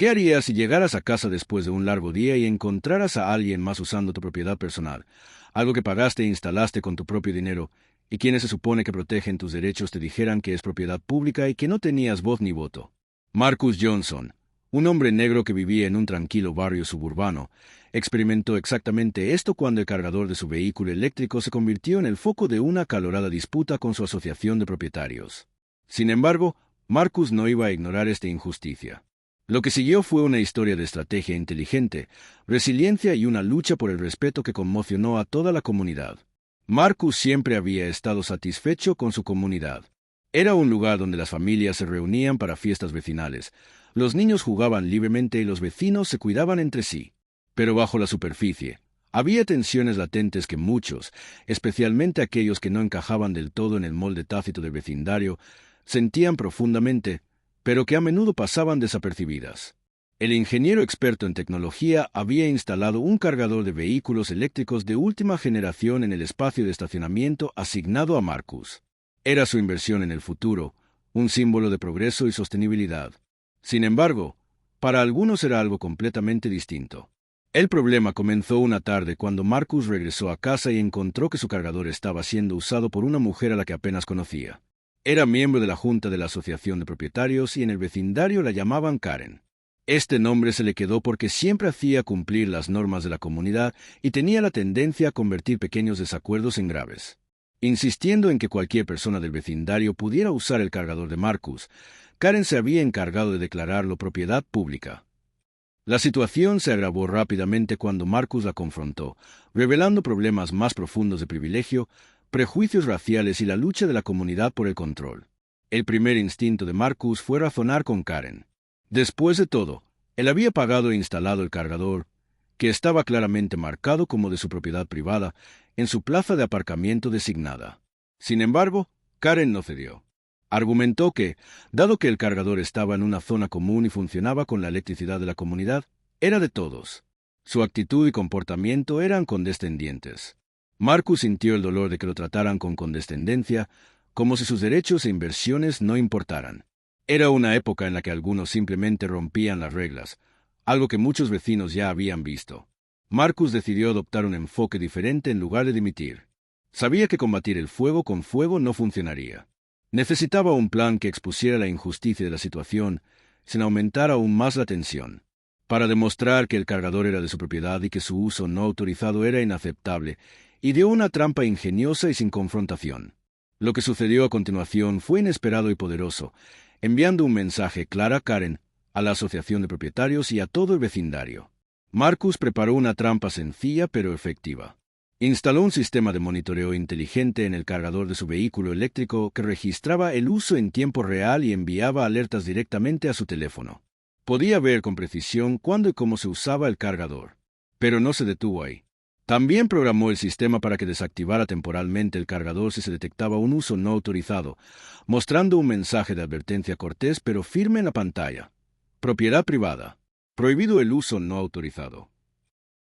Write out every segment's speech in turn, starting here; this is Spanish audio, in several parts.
¿Qué harías si llegaras a casa después de un largo día y encontraras a alguien más usando tu propiedad personal, algo que pagaste e instalaste con tu propio dinero, y quienes se supone que protegen tus derechos te dijeran que es propiedad pública y que no tenías voz ni voto? Marcus Johnson, un hombre negro que vivía en un tranquilo barrio suburbano, experimentó exactamente esto cuando el cargador de su vehículo eléctrico se convirtió en el foco de una acalorada disputa con su asociación de propietarios. Sin embargo, Marcus no iba a ignorar esta injusticia. Lo que siguió fue una historia de estrategia inteligente, resiliencia y una lucha por el respeto que conmocionó a toda la comunidad. Marcus siempre había estado satisfecho con su comunidad. Era un lugar donde las familias se reunían para fiestas vecinales, los niños jugaban libremente y los vecinos se cuidaban entre sí. Pero bajo la superficie, había tensiones latentes que muchos, especialmente aquellos que no encajaban del todo en el molde tácito del vecindario, sentían profundamente, pero que a menudo pasaban desapercibidas. El ingeniero experto en tecnología había instalado un cargador de vehículos eléctricos de última generación en el espacio de estacionamiento asignado a Marcus. Era su inversión en el futuro, un símbolo de progreso y sostenibilidad. Sin embargo, para algunos era algo completamente distinto. El problema comenzó una tarde cuando Marcus regresó a casa y encontró que su cargador estaba siendo usado por una mujer a la que apenas conocía. Era miembro de la junta de la asociación de propietarios y en el vecindario la llamaban Karen. Este nombre se le quedó porque siempre hacía cumplir las normas de la comunidad y tenía la tendencia a convertir pequeños desacuerdos en graves. Insistiendo en que cualquier persona del vecindario pudiera usar el cargador de Marcus, Karen se había encargado de declararlo propiedad pública. La situación se agravó rápidamente cuando Marcus la confrontó, revelando problemas más profundos de privilegio, prejuicios raciales y la lucha de la comunidad por el control. El primer instinto de Marcus fue razonar con Karen. Después de todo, él había pagado e instalado el cargador, que estaba claramente marcado como de su propiedad privada, en su plaza de aparcamiento designada. Sin embargo, Karen no cedió. Argumentó que, dado que el cargador estaba en una zona común y funcionaba con la electricidad de la comunidad, era de todos. Su actitud y comportamiento eran condescendientes. Marcus sintió el dolor de que lo trataran con condescendencia, como si sus derechos e inversiones no importaran. Era una época en la que algunos simplemente rompían las reglas, algo que muchos vecinos ya habían visto. Marcus decidió adoptar un enfoque diferente en lugar de dimitir. Sabía que combatir el fuego con fuego no funcionaría. Necesitaba un plan que expusiera la injusticia de la situación, sin aumentar aún más la tensión. Para demostrar que el cargador era de su propiedad y que su uso no autorizado era inaceptable, ideó una trampa ingeniosa y sin confrontación. Lo que sucedió a continuación fue inesperado y poderoso, enviando un mensaje claro a Karen, a la asociación de propietarios y a todo el vecindario. Marcus preparó una trampa sencilla pero efectiva. Instaló un sistema de monitoreo inteligente en el cargador de su vehículo eléctrico que registraba el uso en tiempo real y enviaba alertas directamente a su teléfono. Podía ver con precisión cuándo y cómo se usaba el cargador. Pero no se detuvo ahí. También programó el sistema para que desactivara temporalmente el cargador si se detectaba un uso no autorizado, mostrando un mensaje de advertencia cortés pero firme en la pantalla. Propiedad privada. Prohibido el uso no autorizado.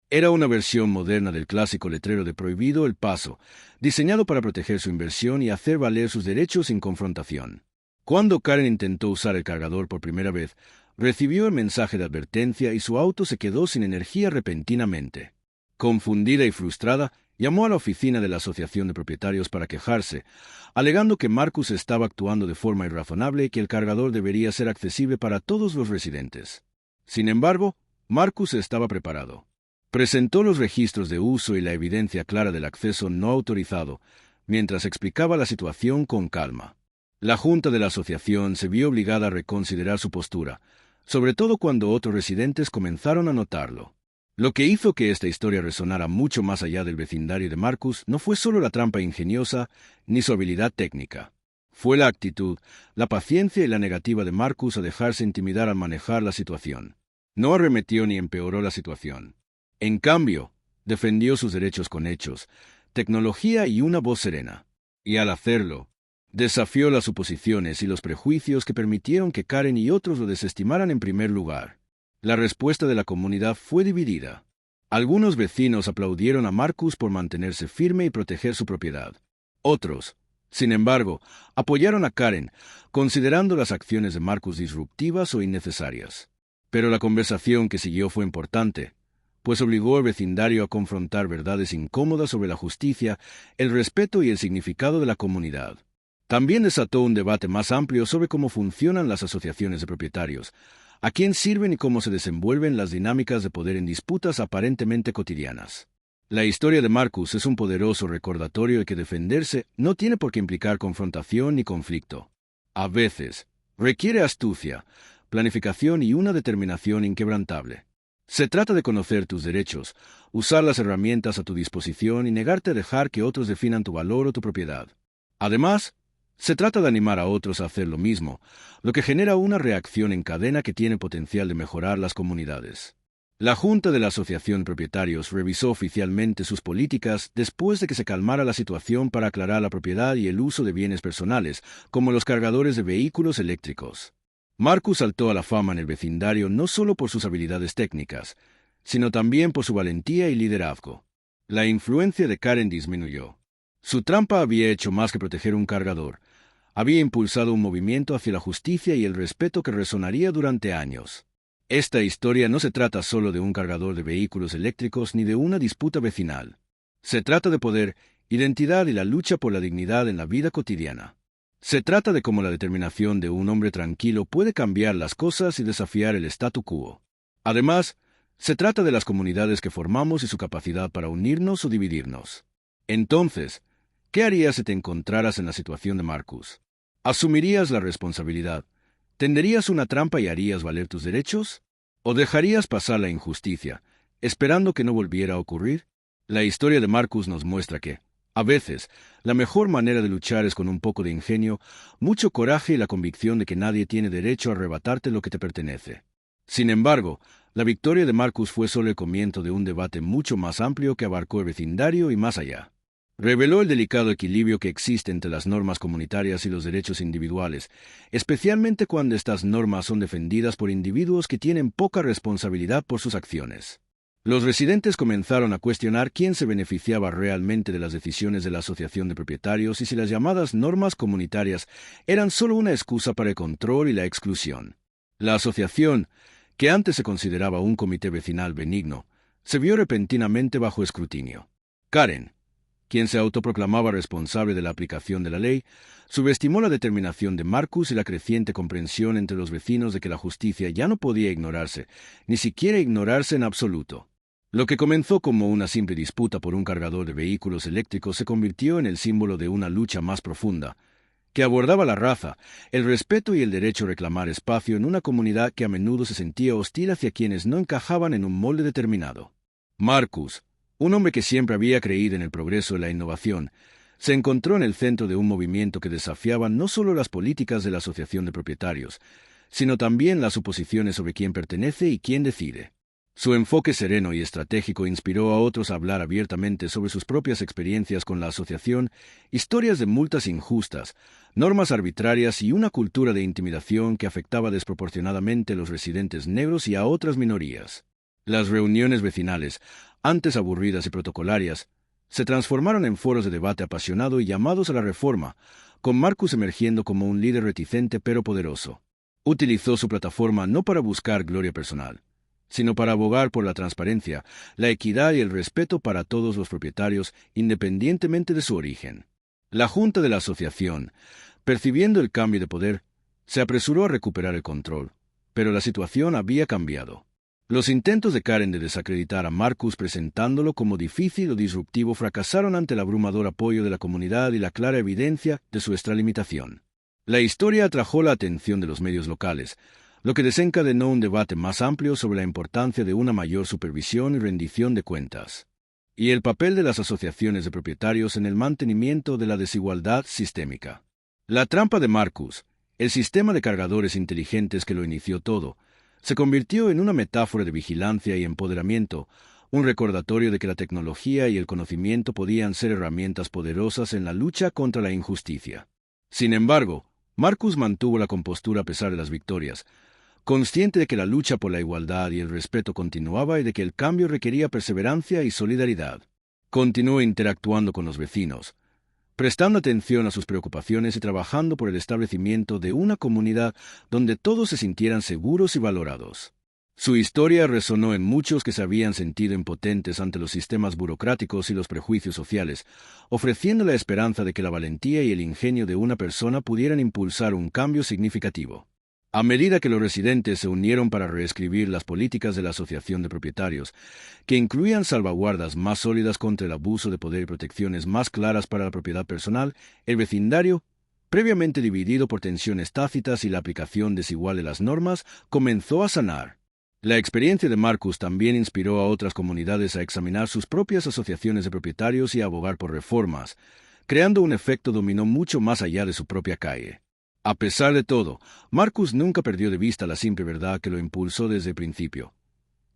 Era una versión moderna del clásico letrero de Prohibido el paso, diseñado para proteger su inversión y hacer valer sus derechos sin confrontación. Cuando Karen intentó usar el cargador por primera vez, recibió el mensaje de advertencia y su auto se quedó sin energía repentinamente. Confundida y frustrada, llamó a la oficina de la Asociación de Propietarios para quejarse, alegando que Marcus estaba actuando de forma irrazonable y que el cargador debería ser accesible para todos los residentes. Sin embargo, Marcus estaba preparado. Presentó los registros de uso y la evidencia clara del acceso no autorizado, mientras explicaba la situación con calma. La junta de la asociación se vio obligada a reconsiderar su postura, sobre todo cuando otros residentes comenzaron a notarlo. Lo que hizo que esta historia resonara mucho más allá del vecindario de Marcus no fue solo la trampa ingeniosa ni su habilidad técnica. Fue la actitud, la paciencia y la negativa de Marcus a dejarse intimidar al manejar la situación. No arremetió ni empeoró la situación. En cambio, defendió sus derechos con hechos, tecnología y una voz serena. Y al hacerlo, desafió las suposiciones y los prejuicios que permitieron que Karen y otros lo desestimaran en primer lugar. La respuesta de la comunidad fue dividida. Algunos vecinos aplaudieron a Marcus por mantenerse firme y proteger su propiedad. Otros, sin embargo, apoyaron a Karen, considerando las acciones de Marcus disruptivas o innecesarias. Pero la conversación que siguió fue importante, pues obligó al vecindario a confrontar verdades incómodas sobre la justicia, el respeto y el significado de la comunidad. También desató un debate más amplio sobre cómo funcionan las asociaciones de propietarios, a quién sirven y cómo se desenvuelven las dinámicas de poder en disputas aparentemente cotidianas. La historia de Marcus es un poderoso recordatorio de que defenderse no tiene por qué implicar confrontación ni conflicto. A veces, requiere astucia, planificación y una determinación inquebrantable. Se trata de conocer tus derechos, usar las herramientas a tu disposición y negarte a dejar que otros definan tu valor o tu propiedad. Además, se trata de animar a otros a hacer lo mismo, lo que genera una reacción en cadena que tiene potencial de mejorar las comunidades. La Junta de la Asociación de Propietarios revisó oficialmente sus políticas después de que se calmara la situación para aclarar la propiedad y el uso de bienes personales, como los cargadores de vehículos eléctricos. Marcus saltó a la fama en el vecindario no solo por sus habilidades técnicas, sino también por su valentía y liderazgo. La influencia de Karen disminuyó. Su trampa había hecho más que proteger un cargador. Había impulsado un movimiento hacia la justicia y el respeto que resonaría durante años. Esta historia no se trata solo de un cargador de vehículos eléctricos ni de una disputa vecinal. Se trata de poder, identidad y la lucha por la dignidad en la vida cotidiana. Se trata de cómo la determinación de un hombre tranquilo puede cambiar las cosas y desafiar el statu quo. Además, se trata de las comunidades que formamos y su capacidad para unirnos o dividirnos. Entonces, ¿qué harías si te encontraras en la situación de Marcus? ¿Asumirías la responsabilidad? ¿Tenderías una trampa y harías valer tus derechos? ¿O dejarías pasar la injusticia, esperando que no volviera a ocurrir? La historia de Marcus nos muestra que, a veces, la mejor manera de luchar es con un poco de ingenio, mucho coraje y la convicción de que nadie tiene derecho a arrebatarte lo que te pertenece. Sin embargo, la victoria de Marcus fue solo el comienzo de un debate mucho más amplio que abarcó el vecindario y más allá. Reveló el delicado equilibrio que existe entre las normas comunitarias y los derechos individuales, especialmente cuando estas normas son defendidas por individuos que tienen poca responsabilidad por sus acciones. Los residentes comenzaron a cuestionar quién se beneficiaba realmente de las decisiones de la asociación de propietarios y si las llamadas normas comunitarias eran solo una excusa para el control y la exclusión. La asociación, que antes se consideraba un comité vecinal benigno, se vio repentinamente bajo escrutinio. Karen, quien se autoproclamaba responsable de la aplicación de la ley, subestimó la determinación de Marcus y la creciente comprensión entre los vecinos de que la justicia ya no podía ignorarse, ni siquiera ignorarse en absoluto. Lo que comenzó como una simple disputa por un cargador de vehículos eléctricos se convirtió en el símbolo de una lucha más profunda, que abordaba la raza, el respeto y el derecho a reclamar espacio en una comunidad que a menudo se sentía hostil hacia quienes no encajaban en un molde determinado. Marcus, un hombre que siempre había creído en el progreso y la innovación, se encontró en el centro de un movimiento que desafiaba no solo las políticas de la asociación de propietarios, sino también las suposiciones sobre quién pertenece y quién decide. Su enfoque sereno y estratégico inspiró a otros a hablar abiertamente sobre sus propias experiencias con la asociación, historias de multas injustas, normas arbitrarias y una cultura de intimidación que afectaba desproporcionadamente a los residentes negros y a otras minorías. Las reuniones vecinales, antes aburridas y protocolarias, se transformaron en foros de debate apasionado y llamados a la reforma, con Marcus emergiendo como un líder reticente pero poderoso. Utilizó su plataforma no para buscar gloria personal, sino para abogar por la transparencia, la equidad y el respeto para todos los propietarios, independientemente de su origen. La Junta de la Asociación, percibiendo el cambio de poder, se apresuró a recuperar el control, pero la situación había cambiado. Los intentos de Karen de desacreditar a Marcus presentándolo como difícil o disruptivo fracasaron ante el abrumador apoyo de la comunidad y la clara evidencia de su extralimitación. La historia atrajo la atención de los medios locales, lo que desencadenó un debate más amplio sobre la importancia de una mayor supervisión y rendición de cuentas, y el papel de las asociaciones de propietarios en el mantenimiento de la desigualdad sistémica. La trampa de Marcus, el sistema de cargadores inteligentes que lo inició todo, se convirtió en una metáfora de vigilancia y empoderamiento, un recordatorio de que la tecnología y el conocimiento podían ser herramientas poderosas en la lucha contra la injusticia. Sin embargo, Marcus mantuvo la compostura a pesar de las victorias, consciente de que la lucha por la igualdad y el respeto continuaba y de que el cambio requería perseverancia y solidaridad. Continuó interactuando con los vecinos, prestando atención a sus preocupaciones y trabajando por el establecimiento de una comunidad donde todos se sintieran seguros y valorados. Su historia resonó en muchos que se habían sentido impotentes ante los sistemas burocráticos y los prejuicios sociales, ofreciendo la esperanza de que la valentía y el ingenio de una persona pudieran impulsar un cambio significativo. A medida que los residentes se unieron para reescribir las políticas de la Asociación de Propietarios, que incluían salvaguardas más sólidas contra el abuso de poder y protecciones más claras para la propiedad personal, el vecindario, previamente dividido por tensiones tácitas y la aplicación desigual de las normas, comenzó a sanar. La experiencia de Marcus también inspiró a otras comunidades a examinar sus propias asociaciones de propietarios y a abogar por reformas, creando un efecto dominó mucho más allá de su propia calle. A pesar de todo, Marcus nunca perdió de vista la simple verdad que lo impulsó desde el principio: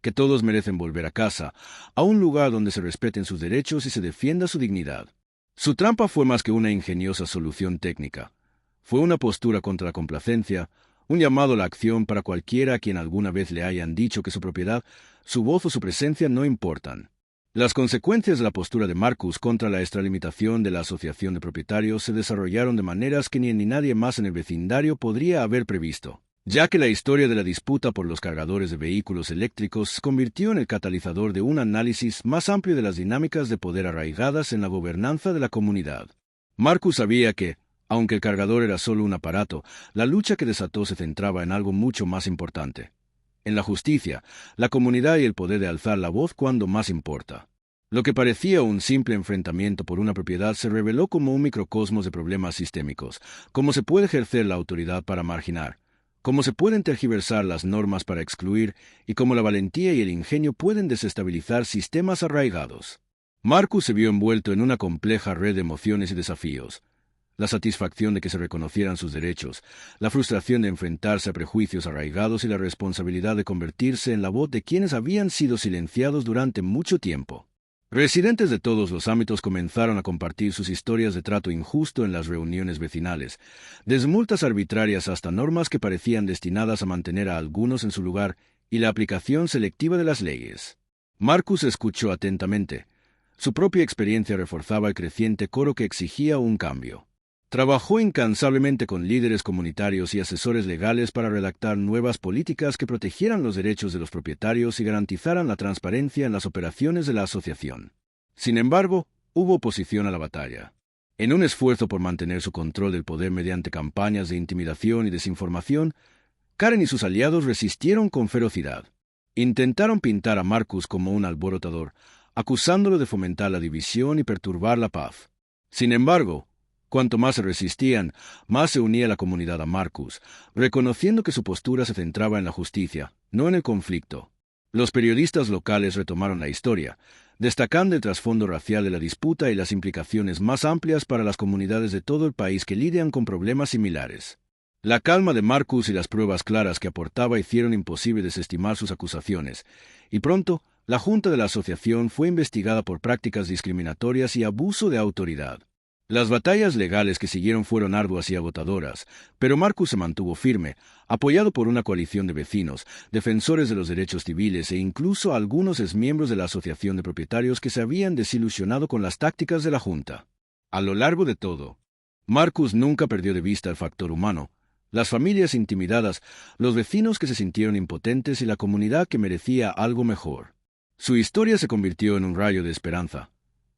que todos merecen volver a casa, a un lugar donde se respeten sus derechos y se defienda su dignidad. Su trampa fue más que una ingeniosa solución técnica. Fue una postura contra la complacencia, un llamado a la acción para cualquiera a quien alguna vez le hayan dicho que su propiedad, su voz o su presencia no importan. Las consecuencias de la postura de Marcus contra la extralimitación de la Asociación de Propietarios se desarrollaron de maneras que ni nadie más en el vecindario podría haber previsto, ya que la historia de la disputa por los cargadores de vehículos eléctricos se convirtió en el catalizador de un análisis más amplio de las dinámicas de poder arraigadas en la gobernanza de la comunidad. Marcus sabía que, aunque el cargador era solo un aparato, la lucha que desató se centraba en algo mucho más importante: en la justicia, la comunidad y el poder de alzar la voz cuando más importa. Lo que parecía un simple enfrentamiento por una propiedad se reveló como un microcosmos de problemas sistémicos: cómo se puede ejercer la autoridad para marginar, cómo se pueden tergiversar las normas para excluir, y cómo la valentía y el ingenio pueden desestabilizar sistemas arraigados. Marcus se vio envuelto en una compleja red de emociones y desafíos: la satisfacción de que se reconocieran sus derechos, la frustración de enfrentarse a prejuicios arraigados y la responsabilidad de convertirse en la voz de quienes habían sido silenciados durante mucho tiempo. Residentes de todos los ámbitos comenzaron a compartir sus historias de trato injusto en las reuniones vecinales, desde multas arbitrarias hasta normas que parecían destinadas a mantener a algunos en su lugar y la aplicación selectiva de las leyes. Marcus escuchó atentamente. Su propia experiencia reforzaba el creciente coro que exigía un cambio. Trabajó incansablemente con líderes comunitarios y asesores legales para redactar nuevas políticas que protegieran los derechos de los propietarios y garantizaran la transparencia en las operaciones de la asociación. Sin embargo, hubo oposición a la batalla. En un esfuerzo por mantener su control del poder mediante campañas de intimidación y desinformación, Karen y sus aliados resistieron con ferocidad. Intentaron pintar a Marcus como un alborotador, acusándolo de fomentar la división y perturbar la paz. Sin embargo, cuanto más se resistían, más se unía la comunidad a Marcus, reconociendo que su postura se centraba en la justicia, no en el conflicto. Los periodistas locales retomaron la historia, destacando el trasfondo racial de la disputa y las implicaciones más amplias para las comunidades de todo el país que lidian con problemas similares. La calma de Marcus y las pruebas claras que aportaba hicieron imposible desestimar sus acusaciones, y pronto, la Junta de la Asociación fue investigada por prácticas discriminatorias y abuso de autoridad. Las batallas legales que siguieron fueron arduas y agotadoras, pero Marcus se mantuvo firme, apoyado por una coalición de vecinos, defensores de los derechos civiles e incluso algunos exmiembros de la Asociación de Propietarios que se habían desilusionado con las tácticas de la Junta. A lo largo de todo, Marcus nunca perdió de vista el factor humano: las familias intimidadas, los vecinos que se sintieron impotentes y la comunidad que merecía algo mejor. Su historia se convirtió en un rayo de esperanza,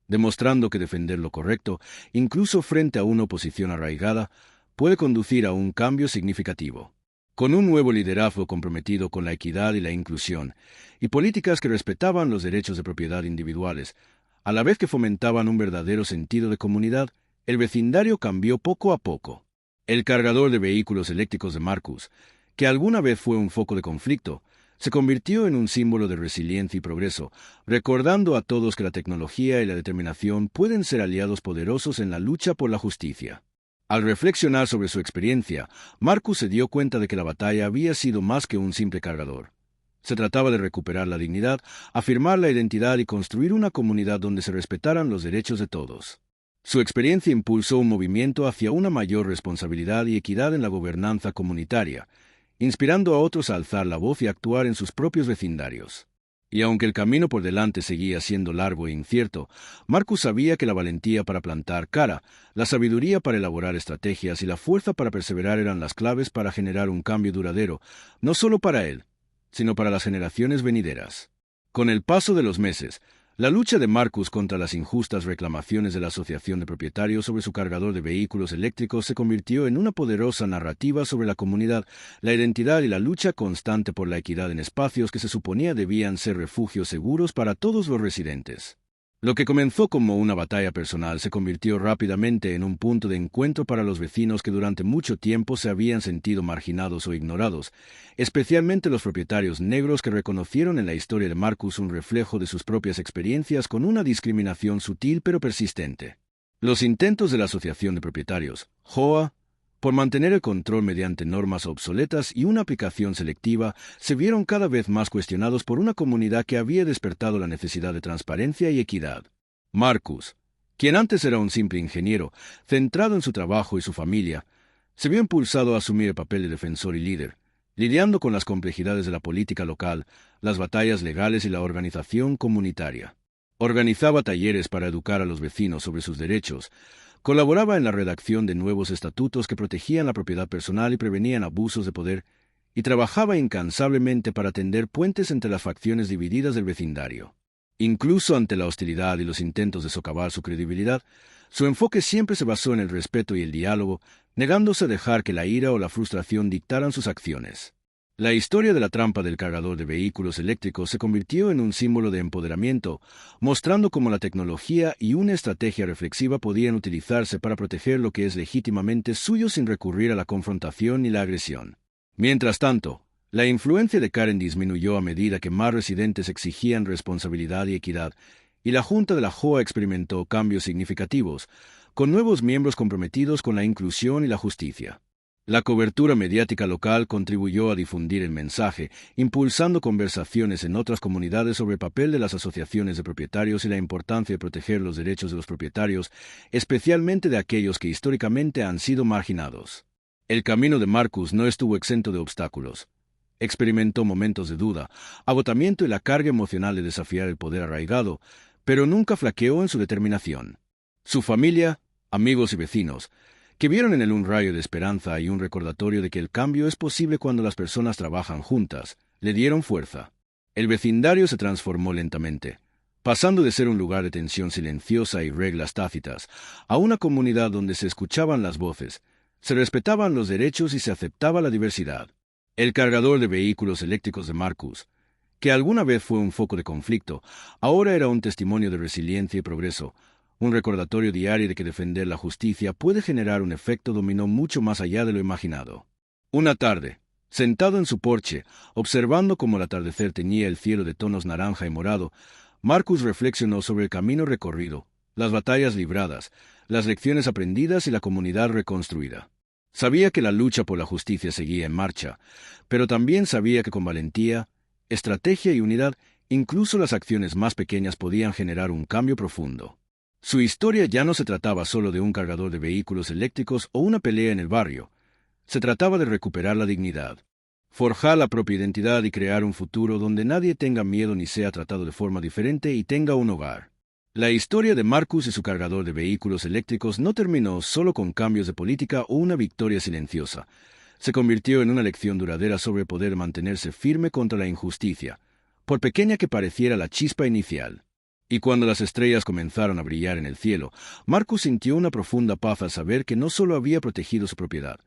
demostrando que defender lo correcto, incluso frente a una oposición arraigada, puede conducir a un cambio significativo. Con un nuevo liderazgo comprometido con la equidad y la inclusión, y políticas que respetaban los derechos de propiedad individuales, a la vez que fomentaban un verdadero sentido de comunidad, el vecindario cambió poco a poco. El cargador de vehículos eléctricos de Marcus, que alguna vez fue un foco de conflicto, se convirtió en un símbolo de resiliencia y progreso, recordando a todos que la tecnología y la determinación pueden ser aliados poderosos en la lucha por la justicia. Al reflexionar sobre su experiencia, Marcus se dio cuenta de que la batalla había sido más que un simple cargador. Se trataba de recuperar la dignidad, afirmar la identidad y construir una comunidad donde se respetaran los derechos de todos. Su experiencia impulsó un movimiento hacia una mayor responsabilidad y equidad en la gobernanza comunitaria, inspirando a otros a alzar la voz y actuar en sus propios vecindarios. Y aunque el camino por delante seguía siendo largo e incierto, Marcus sabía que la valentía para plantar cara, la sabiduría para elaborar estrategias y la fuerza para perseverar eran las claves para generar un cambio duradero, no solo para él, sino para las generaciones venideras. Con el paso de los meses, la lucha de Marcus contra las injustas reclamaciones de la Asociación de Propietarios sobre su cargador de vehículos eléctricos se convirtió en una poderosa narrativa sobre la comunidad, la identidad y la lucha constante por la equidad en espacios que se suponía debían ser refugios seguros para todos los residentes. Lo que comenzó como una batalla personal se convirtió rápidamente en un punto de encuentro para los vecinos que durante mucho tiempo se habían sentido marginados o ignorados, especialmente los propietarios negros que reconocieron en la historia de Marcus un reflejo de sus propias experiencias con una discriminación sutil pero persistente. Los intentos de la Asociación de Propietarios, HOA, por mantener el control mediante normas obsoletas y una aplicación selectiva, se vieron cada vez más cuestionados por una comunidad que había despertado la necesidad de transparencia y equidad. Marcus, quien antes era un simple ingeniero, centrado en su trabajo y su familia, se vio impulsado a asumir el papel de defensor y líder, lidiando con las complejidades de la política local, las batallas legales y la organización comunitaria. Organizaba talleres para educar a los vecinos sobre sus derechos, colaboraba en la redacción de nuevos estatutos que protegían la propiedad personal y prevenían abusos de poder, y trabajaba incansablemente para tender puentes entre las facciones divididas del vecindario. Incluso ante la hostilidad y los intentos de socavar su credibilidad, su enfoque siempre se basó en el respeto y el diálogo, negándose a dejar que la ira o la frustración dictaran sus acciones. La historia de la trampa del cargador de vehículos eléctricos se convirtió en un símbolo de empoderamiento, mostrando cómo la tecnología y una estrategia reflexiva podían utilizarse para proteger lo que es legítimamente suyo sin recurrir a la confrontación ni la agresión. Mientras tanto, la influencia de Karen disminuyó a medida que más residentes exigían responsabilidad y equidad, y la Junta de la HOA experimentó cambios significativos, con nuevos miembros comprometidos con la inclusión y la justicia. La cobertura mediática local contribuyó a difundir el mensaje, impulsando conversaciones en otras comunidades sobre el papel de las asociaciones de propietarios y la importancia de proteger los derechos de los propietarios, especialmente de aquellos que históricamente han sido marginados. El camino de Marcus no estuvo exento de obstáculos. Experimentó momentos de duda, agotamiento y la carga emocional de desafiar el poder arraigado, pero nunca flaqueó en su determinación. Su familia, amigos y vecinos, que vieron en él un rayo de esperanza y un recordatorio de que el cambio es posible cuando las personas trabajan juntas, le dieron fuerza. El vecindario se transformó lentamente, pasando de ser un lugar de tensión silenciosa y reglas tácitas, a una comunidad donde se escuchaban las voces, se respetaban los derechos y se aceptaba la diversidad. El cargador de vehículos eléctricos de Marcus, que alguna vez fue un foco de conflicto, ahora era un testimonio de resiliencia y progreso, un recordatorio diario de que defender la justicia puede generar un efecto dominó mucho más allá de lo imaginado. Una tarde, sentado en su porche, observando cómo el atardecer teñía el cielo de tonos naranja y morado, Marcus reflexionó sobre el camino recorrido, las batallas libradas, las lecciones aprendidas y la comunidad reconstruida. Sabía que la lucha por la justicia seguía en marcha, pero también sabía que con valentía, estrategia y unidad, incluso las acciones más pequeñas podían generar un cambio profundo. Su historia ya no se trataba solo de un cargador de vehículos eléctricos o una pelea en el barrio. Se trataba de recuperar la dignidad, forjar la propia identidad y crear un futuro donde nadie tenga miedo ni sea tratado de forma diferente y tenga un hogar. La historia de Marcus y su cargador de vehículos eléctricos no terminó solo con cambios de política o una victoria silenciosa. Se convirtió en una lección duradera sobre poder mantenerse firme contra la injusticia, por pequeña que pareciera la chispa inicial. Y cuando las estrellas comenzaron a brillar en el cielo, Marcus sintió una profunda paz al saber que no solo había protegido su propiedad,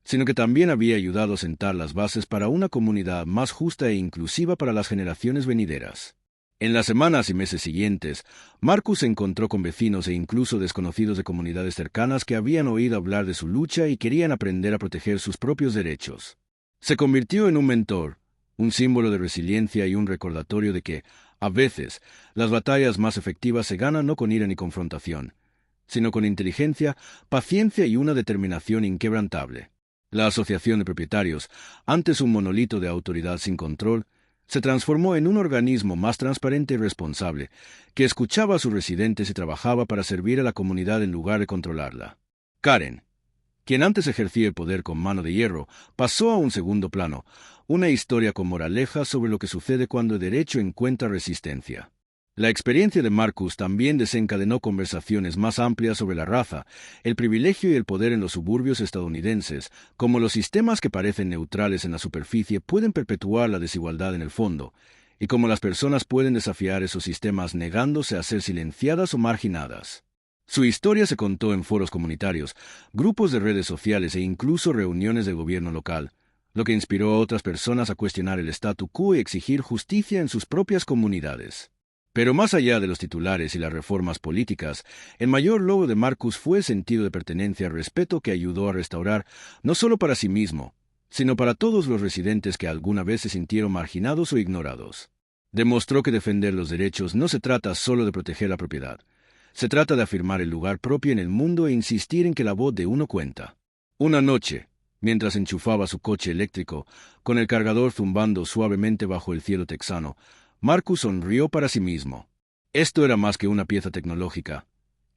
sino que también había ayudado a sentar las bases para una comunidad más justa e inclusiva para las generaciones venideras. En las semanas y meses siguientes, Marcus se encontró con vecinos e incluso desconocidos de comunidades cercanas que habían oído hablar de su lucha y querían aprender a proteger sus propios derechos. Se convirtió en un mentor, un símbolo de resiliencia y un recordatorio de que, a veces, las batallas más efectivas se ganan no con ira ni confrontación, sino con inteligencia, paciencia y una determinación inquebrantable. La Asociación de Propietarios, antes un monolito de autoridad sin control, se transformó en un organismo más transparente y responsable, que escuchaba a sus residentes y trabajaba para servir a la comunidad en lugar de controlarla. Karen, quien antes ejercía el poder con mano de hierro, pasó a un segundo plano, una historia con moraleja sobre lo que sucede cuando el derecho encuentra resistencia. La experiencia de Marcus también desencadenó conversaciones más amplias sobre la raza, el privilegio y el poder en los suburbios estadounidenses, como los sistemas que parecen neutrales en la superficie pueden perpetuar la desigualdad en el fondo, y cómo las personas pueden desafiar esos sistemas negándose a ser silenciadas o marginadas. Su historia se contó en foros comunitarios, grupos de redes sociales e incluso reuniones de gobierno local, lo que inspiró a otras personas a cuestionar el statu quo y exigir justicia en sus propias comunidades. Pero más allá de los titulares y las reformas políticas, el mayor logro de Marcus fue el sentido de pertenencia y respeto que ayudó a restaurar no solo para sí mismo, sino para todos los residentes que alguna vez se sintieron marginados o ignorados. Demostró que defender los derechos no se trata solo de proteger la propiedad. Se trata de afirmar el lugar propio en el mundo e insistir en que la voz de uno cuenta. Una noche, mientras enchufaba su coche eléctrico, con el cargador zumbando suavemente bajo el cielo texano, Marcus sonrió para sí mismo. Esto era más que una pieza tecnológica.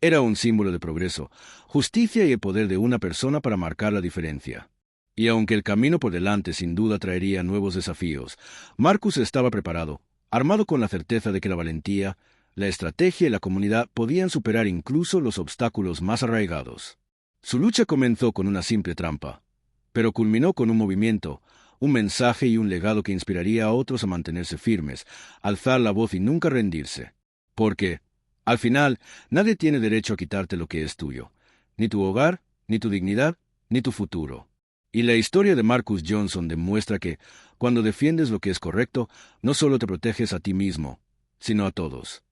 Era un símbolo de progreso, justicia y el poder de una persona para marcar la diferencia. Y aunque el camino por delante sin duda traería nuevos desafíos, Marcus estaba preparado, armado con la certeza de que la valentía, la estrategia y la comunidad podían superar incluso los obstáculos más arraigados. Su lucha comenzó con una simple trampa, pero culminó con un movimiento, un mensaje y un legado que inspiraría a otros a mantenerse firmes, alzar la voz y nunca rendirse. Porque, al final, nadie tiene derecho a quitarte lo que es tuyo, ni tu hogar, ni tu dignidad, ni tu futuro. Y la historia de Marcus Johnson demuestra que, cuando defiendes lo que es correcto, no solo te proteges a ti mismo, sino a todos.